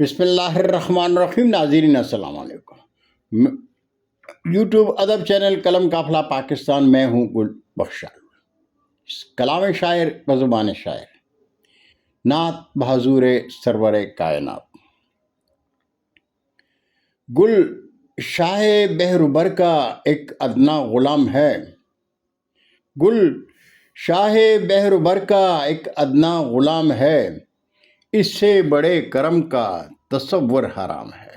بسم اللہ الرحمن الرحیم۔ ناظرین السلام علیکم۔ یوٹیوب ادب چینل قلم قافلہ پاکستان، میں ہوں گل بخشال۔ کلام شاعر بزبان شاعر، نعت بحضور سرور کائنات۔ گل شاہ بہروبر کا ایک ادنا غلام ہے، گل شاہ بہروبر کا ایک ادنا غلام ہے، اس سے بڑے کرم کا تصور حرام ہے،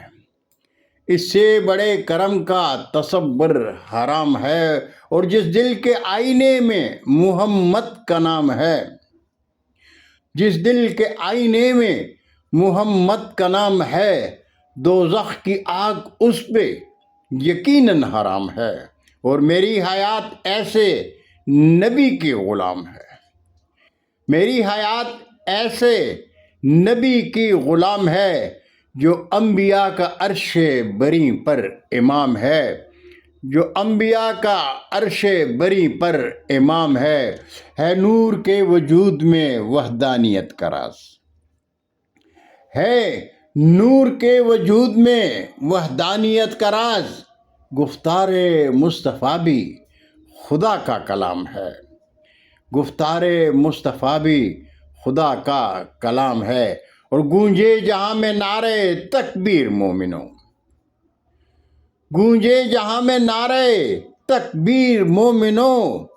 اس سے بڑے کرم کا تصور حرام ہے۔ اور جس دل کے آئینے میں محمد کا نام ہے، جس دل کے آئینے میں محمد کا نام ہے، دوزخ کی آگ اس پہ یقیناً حرام ہے۔ اور میری حیات ایسے نبی کی غلام ہے، میری حیات ایسے نبی کی غلام ہے، جو انبیاء کا عرش بری پر امام ہے، جو انبیاء کا عرش بری پر امام ہے نور کے وجود میں وحدانیت کا راز، ہے نور کے وجود میں وحدانیت کا راز۔ گفتار مصطفیٰ بھی خدا کا کلام ہے، گفتار مصطفیٰ بھی خدا کا کلام ہے۔ اور گونجے جہاں میں نعرے تکبیر مومنوں، گونجے جہاں میں نعرے تکبیر مومنوں،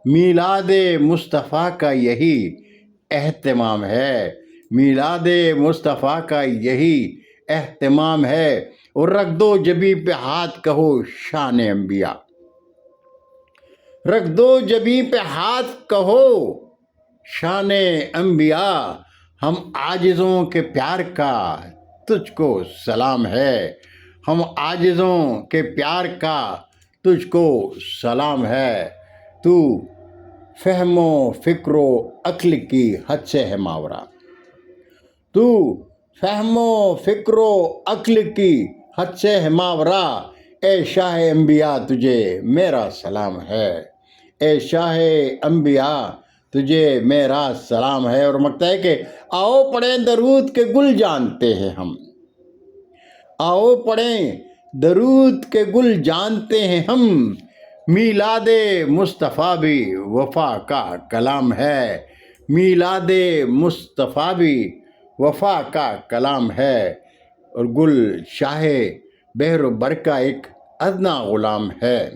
میلاد مصطفیٰ کا یہی اہتمام ہے، میلاد مصطفیٰ کا یہی اہتمام ہے۔ اور رکھ دو جبیں پہ ہاتھ، کہو شان انبیاء، رکھ دو جبیں پہ ہاتھ، کہو شان انبیاء۔ ہم عاجزوں کے پیار کا تجھ کو سلام ہے، ہم عاجزوں کے پیار کا تجھ کو سلام ہے۔ تو فہم و فکر و عقل کی حد سے ہے ماورا، تو فہم و فکر و عقل کی حد سے ہے ماورا۔ اے شاہ انبیاء تجھے میرا سلام ہے، اے شاہ انبیاء تجھے میرا سلام ہے۔ اور مکتا ہے کہ آؤ پڑھیں درود کے گل جانتے ہیں ہم، آؤ پڑھیں درود کے گل جانتے ہیں ہم، میلاد مصطفیٰ بھی وفا کا کلام ہے، میلاد مصطفیٰ بھی وفا کا کلام ہے۔ اور گل شاہ بہروبر کا ایک ادنا غلام ہے،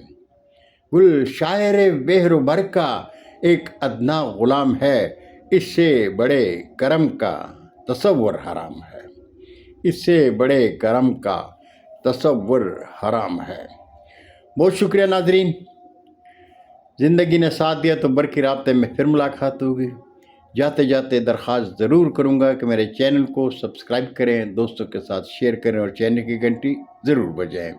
گل شاعر بہروبر کا ایک ادنا غلام ہے، اس سے بڑے کرم کا تصور حرام ہے، اس سے بڑے کرم کا تصور حرام ہے۔ بہت شکریہ ناظرین، زندگی نے ساتھ دیا تو برقی رابطے میں پھر ملاقات ہوگی۔ جاتے جاتے درخواست ضرور کروں گا کہ میرے چینل کو سبسکرائب کریں، دوستوں کے ساتھ شیئر کریں اور چینل کی گھنٹی ضرور بجائیں۔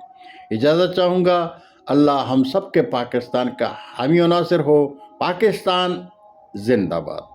اجازت چاہوں گا، اللہ ہم سب کے پاکستان کا حامی و ناصر ہو۔ پاکستان زندہ باد۔